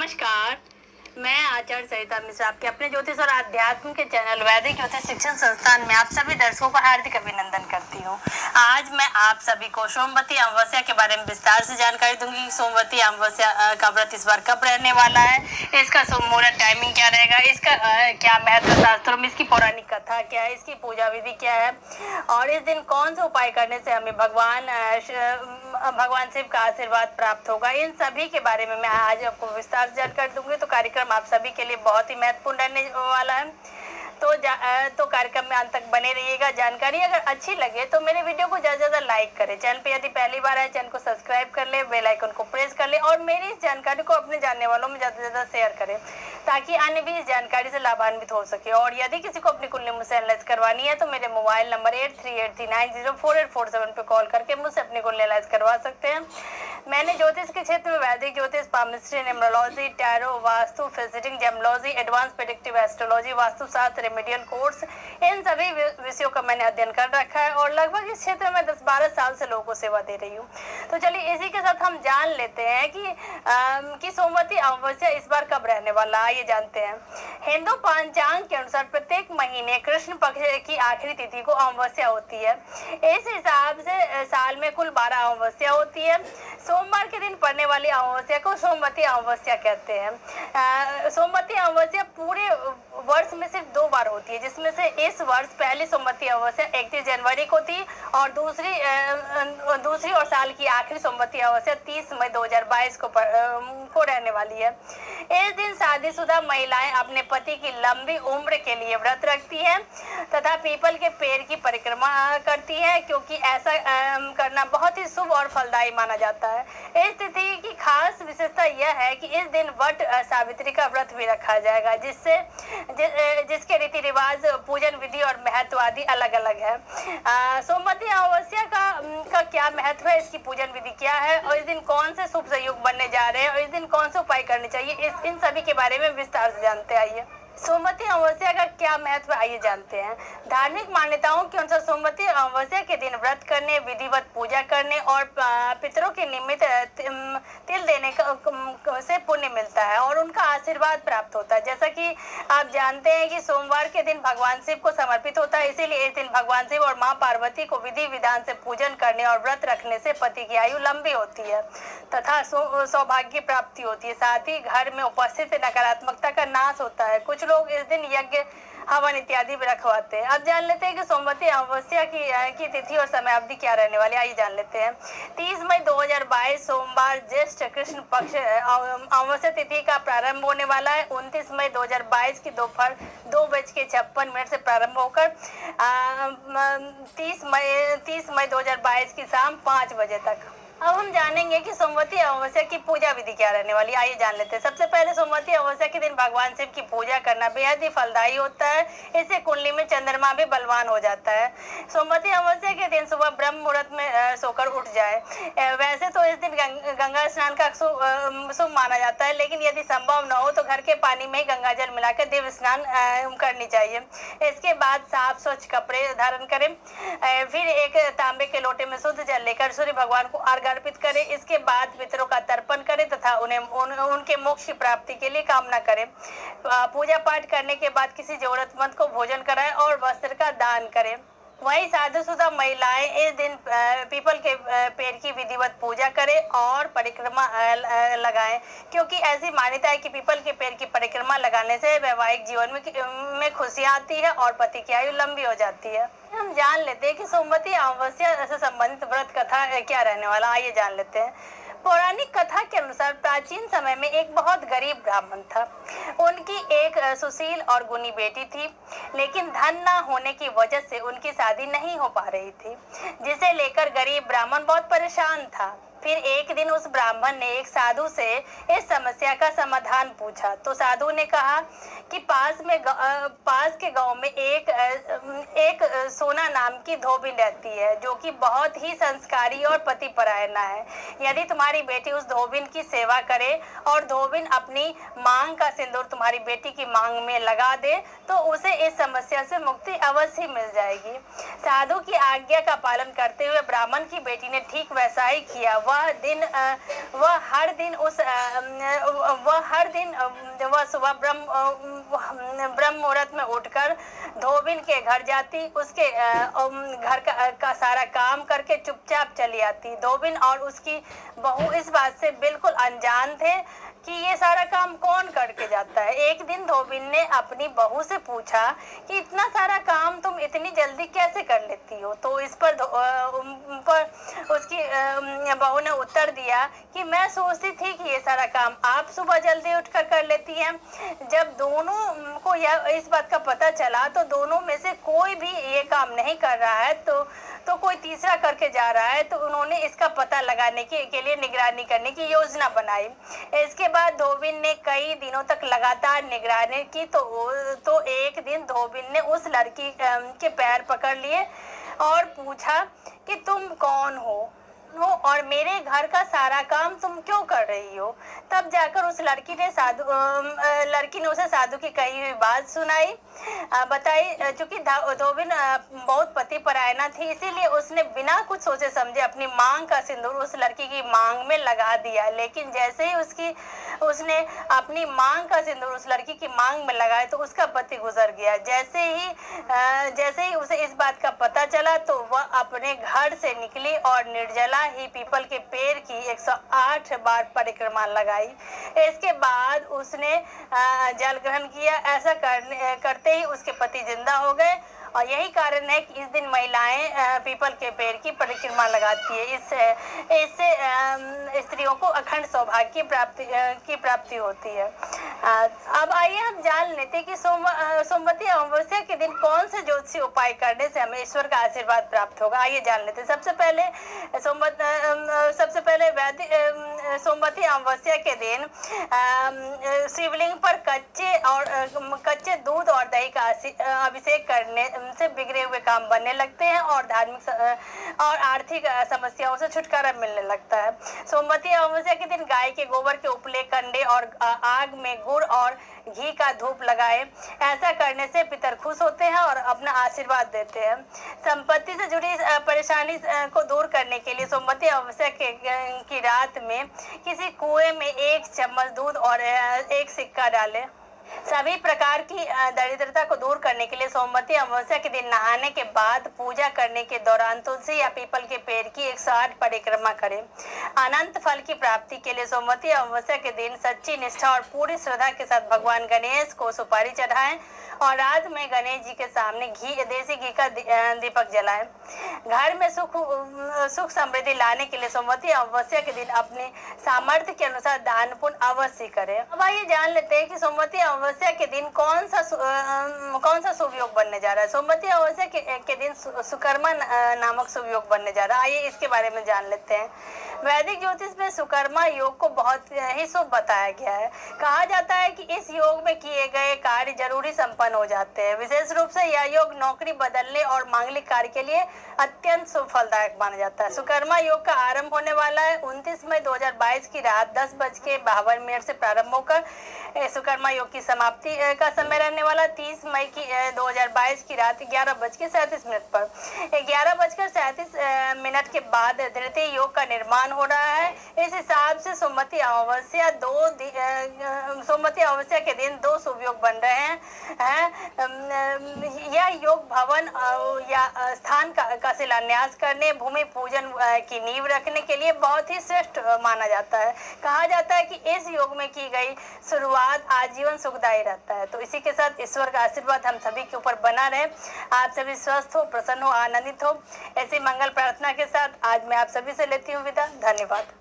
नमस्कार, मैं आचार्य सरिता मिश्रा आपके अपने ज्योतिष और आध्यात्म के चैनल वैदिक ज्योतिष शिक्षण संस्थान में आप सभी दर्शकों का हार्दिक अभिनंदन करती हूँ। आज मैं आप सभी को सोमवती अमावस्या के बारे में विस्तार से जानकारी दूंगी। सोमवती अमावस्या का व्रत इस बार कब रहने वाला है, इसका शुभ मुहूर्त टाइमिंग क्या रहेगा, इसका क्या महत्व शास्त्रों में, इसकी पौराणिक कथा क्या है, इसकी पूजा विधि क्या है और इस दिन कौन से उपाय करने से हमें भगवान शिव का आशीर्वाद प्राप्त होगा, इन सभी के बारे में मैं आज आपको विस्तार से जानकारी दूंगी। तो कार्यक्रम आप सभी के लिए बहुत ही महत्वपूर्ण रहने वाला है, तो कार्यक्रम में अंत तक बने रहिएगा। जानकारी अगर अच्छी लगे तो मेरे वीडियो को ज़्यादा से ज़्यादा लाइक करें, चैनल पे यदि पहली बार आए चैनल को सब्सक्राइब कर ले, बेल आइकन को प्रेस कर ले और मेरी इस जानकारी को अपने जानने वालों में ज़्यादा से ज़्यादा शेयर करें ताकि अन्य भी इस जानकारी से लाभान्वित हो सके। और यदि किसी को अपनी कुंडली मुझसे एनालाइज करवानी है तो मेरे मोबाइल नंबर 8383904847 पे कॉल करके मुझसे अपनी कुंडली एनालाइज करवा सकते हैं। मैंने ज्योतिष के क्षेत्र में वैदिक ज्योतिष, पामिस्ट्री, न्यूमरोलॉजी, टैरो, वास्तु, फिजिटिंग, gemology, advance predictive astrology, vastushastra, remedial course, इन सभी विषयों का मैंने अध्ययन कर रखा है और लगभग इस क्षेत्र में 10-12 साल से लोगों को सेवा दे रही हूँ। तो चलिए इसी के साथ हम जान लेते हैं कि सोमवती अमावस्या इस बार कब रहने वाला है, ये जानते हैं। हिंदू पंचांग के अनुसार प्रत्येक महीने कृष्ण पक्ष की आखिरी तिथि को अमावस्या होती है। इस हिसाब से साल में कुल 12 अमावस्या होती है। सोमवार के दिन पड़ने वाली अमावस्या को सोमवती अमावस्या कहते हैं। सोमवती अमावस्या पूरे वर्ष में सिर्फ 2 बार होती है, जिसमें से इस वर्ष पहली सोमवती अमावस्या 31 जनवरी को थी और दूसरी और साल की आखिरी सोमवती अमावस्या 30 मई 2022 को रहने वाली है। इस दिन शादीशुदा महिलाएं अपने पति की लंबी उम्र के लिए व्रत रखती हैं तथा पीपल के पेड़ की परिक्रमा करती हैं, क्योंकि ऐसा करना बहुत ही शुभ और फलदायी माना जाता है। इस तिथि की खास विशेषता यह है कि इस दिन वट सावित्री का व्रत भी रखा जाएगा, जिसके रीति रिवाज, पूजन विधि और महत्व आदि अलग अलग है। सोमवती अमावस्या का क्या महत्व है, इसकी पूजन विधि क्या है और इस दिन कौन से शुभ संयोग बनने जा रहे हैं और इस दिन कौन से उपाय करने चाहिए, इन सभी के बारे में विस्तार से जानते आइए। सोमवती अमावस्या का क्या महत्व, आइए जानते हैं। धार्मिक मान्यताओं के अनुसार सोमवती अमावस्या के दिन व्रत करने, विधिवत पूजा करने और पितरों के निमित्त तिल देने से पुण्य मिलता है और उनका आशीर्वाद प्राप्त होता है। जैसा कि आप जानते हैं कि सोमवार के दिन भगवान शिव को समर्पित होता है, इसीलिए इस दिन भगवान शिव और माँ पार्वती को विधि विधान से पूजन करने और व्रत रखने से पति की आयु लंबी होती है तथा सौभाग्य प्राप्ति होती है। साथ ही घर में उपस्थित नकारात्मकता का नाश होता है। कुछ लोग इस दिन यज्ञ, हवन इत्यादि भी रखवाते हैं। अब जान लेते हैं कि सोमवती अमावस्या की तिथि और समय अवधि क्या रहने वाली है, आइए जान लेते हैं। 30 मई 2022 सोमवार ज्येष्ठ कृष्ण पक्ष अमावस्या तिथि का प्रारंभ होने वाला है। 29 मई 2022 की दोपहर 2:56 से प्रारंभ होकर 30 मई 2022 की शाम 5 बजे तक। अब हम जानेंगे कि सोमवती अमावस्या की पूजा विधि क्या रहने वाली है, आइए जान लेते हैं। सबसे पहले सोमवती अमावस्या के दिन भगवान शिव की पूजा करना बेहद ही फलदायी होता है। इससे कुंडली में चंद्रमा भी बलवान हो जाता है। सोमवती अमावस्या के दिन सुबह ब्रह्म मुहूर्त में सोकर उठ जाए। वैसे तो इस दिन गंगा स्नान का शुभ माना जाता है, लेकिन यदि संभव न हो तो घर के पानी में ही गंगा जल मिलाकर दिव्य स्नान करनी चाहिए। इसके बाद साफ स्वच्छ कपड़े धारण करें, फिर एक तांबे के लोटे में शुद्ध जल लेकर सूर्य भगवान को अर्पित करें। इसके बाद पितरों का तर्पण करें तथा उनके मोक्ष की प्राप्ति के लिए कामना करें। पूजा पाठ करने के बाद किसी जरूरतमंद को भोजन कराएं और वस्त्र का दान करें। वही शादीशुदा महिलाएं इस दिन पीपल के पेड़ की विधिवत पूजा करें और परिक्रमा लगाएं, क्योंकि ऐसी मान्यता है कि पीपल के पेड़ की परिक्रमा लगाने से वैवाहिक जीवन में खुशियां आती है और पति की आयु लंबी हो जाती है। हम जान लेते हैं कि सोमवती अमावस्या से संबंधित व्रत कथा क्या रहने वाला, आइए जान लेते हैं। पौराणिक कथा के अनुसार प्राचीन समय में एक बहुत गरीब ब्राह्मण था। उनकी एक सुशील और गुणी बेटी थी, लेकिन धन न होने की वजह से उनकी शादी नहीं हो पा रही थी, जिसे लेकर गरीब ब्राह्मण बहुत परेशान था। फिर एक दिन उस ब्राह्मण ने एक साधु से इस समस्या का समाधान पूछा, तो साधु ने कहा कि पास के गांव में एक सोना नाम की धोबी रहती है, जो कि बहुत ही संस्कारी और पतिपरायणा है। यदि तुम्हारी बेटी उस धोबिन की सेवा करे और धोबिन अपनी मांग का सिंदूर तुम्हारी बेटी की मांग में लगा दे तो उसे इस समस्या से मुक्ति अवश्य मिल जाएगी। साधु की आज्ञा का पालन करते हुए ब्राह्मण की बेटी ने ठीक वैसा ही किया। वह वह हर दिन वह सुबह ब्रह्म मुहूर्त में उठकर धोबिन के घर जाती, उसके घर का सारा काम करके चुपचाप चली आती। धोबिन और उसकी बहू इस बात से बिल्कुल अनजान थे कि ये सारा काम कौन करके जाता है। एक दिन धोबिन ने अपनी बहू से पूछा कि इतना सारा काम तुम इतनी जल्दी कैसे कर लेती हो। तो इस पर उसकी बहू ने उत्तर दिया कि मैं सोचती थी कि ये सारा काम आप सुबह जल्दी उठकर कर लेती हैं। जब दोनों को इस बात का पता चला तो दोनों में से कोई भी ये काम नहीं कर रहा है तो कोई तीसरा करके जा रहा है। तो उन्होंने इसका पता लगाने के लिए निगरानी करने की योजना बनाई। इसके बाद धोबिन ने कई दिनों तक लगातार निगरानी की तो एक दिन धोबिन ने उस लड़की के पैर पकड़ लिए और पूछा कि तुम कौन हो और मेरे घर का सारा काम तुम क्यों कर रही हो। तब जाकर उस लड़की ने उसे साधु की कही हुई बात बताई। चूंकि धोबिन बहुत पति परायणा थी, इसीलिए उसने बिना कुछ सोचे समझे अपनी मांग का सिंदूर उस लड़की की मांग में लगा दिया। लेकिन जैसे ही उसने अपनी मांग का सिंदूर उस लड़की की मांग में लगाया तो उसका पति गुजर गया। जैसे ही उसे इस बात का पता चला तो वह अपने घर से निकली और निर्जला ही पीपल के पेड़ की 108 बार परिक्रमा लगाई। इसके बाद उसने जल ग्रहण किया। ऐसा करते ही उसके पति जिंदा हो गए और यही कारण है कि इस दिन महिलाएं पीपल के पेड़ की परिक्रमा लगाती है। इससे स्त्रियों को अखंड सौभाग्य की प्राप्ति होती है। अब आइए हम जान लेते कि सोमवती अमावस्या के दिन कौन से ज्योतिषी उपाय करने से हमें ईश्वर का आशीर्वाद प्राप्त होगा। आइए जान लेते हैं। सबसे पहले सोमवती अमावस्या के दिन शिवलिंग पर कच्चे दूध और दही का अभिषेक करने से बिगड़े हुए काम बनने लगते हैं और धार्मिक और आर्थिक समस्याओं से छुटकारा मिलने लगता है। सोमवती अमावस्या के दिन गाय के गोबर के उपले, कंडे और आग में गुड़ और घी का धूप लगाए। ऐसा करने से पितर खुश होते हैं और अपना आशीर्वाद देते हैं। संपत्ति से जुड़ी परेशानी को दूर करने के लिए सोमवती अमावस्या की रात में किसी कुएं में 1 चम्मच दूध और 1 सिक्का डालें। सभी प्रकार की दरिद्रता को दूर करने के लिए सोमवती अमावस्या के दिन नहाने के बाद पूजा करने के दौरान तुलसी या पीपल के पेड़ की 108 परिक्रमा करें। अनंत फल की प्राप्ति के लिए सोमवती अमावस्या के दिन सच्ची निष्ठा और पूरी श्रद्धा के साथ भगवान गणेश को सुपारी चढ़ाएं और रात में गणेश जी के सामने देसी घी का दीपक जलाएं। घर में सुख समृद्धि लाने के लिए सोमवती अमावस्या के दिन अपने सामर्थ्य के अनुसार दान पुण्य अवश्य करें। अब आइए जान लेते हैं कि सोमवती अमावस्या के दिन कौन सा शुभ योग बनने जा रहा है। सोमवती अमावस्या के दिन सुकर्मा नामक शुभ योग बनने जा रहा है। आइए इसके बारे में जान लेते हैं। वैदिक ज्योतिष में सुकर्मा योग को बहुत ही शुभ बताया गया है। कहा जाता है कि इस योग में किए गए कार्य जरूरी संपन्न हो जाते हैं। विशेष रूप से यह योग नौकरी बदलने और मांगलिक कार्य के लिए अत्यंत शुभ फलदायक माना जाता है। सुकर्मा योग का आरंभ होने वाला है 29 मई 2022 की रात 10:52 से प्रारंभ होकर सुकर्मा योग की समाप्ति का समय रहने वाला 30 मई 2022 की रात 11:37 पर। 11:37 के बाद द्वितीय योग का निर्माण हो रहा है। इस हिसाब से सोमवती अमावस्या के दिन 2 शुभ योग बन रहे हैं। यह योग भवन या स्थान का शिलान्यास करने, भूमि पूजन की नींव रखने के लिए बहुत ही श्रेष्ठ माना जाता है। कहा जाता है कि इस योग में की गई शुरुआत आजीवन सुखदायी रहता है। तो इसी के साथ ईश्वर का आशीर्वाद हम सभी के ऊपर बना रहे। आप सभी स्वस्थ हो, प्रसन्न हो, आनंदित हो। ऐसी मंगल प्रार्थना के साथ आज मैं आप सभी से लेती हूँ विदा। धन्यवाद।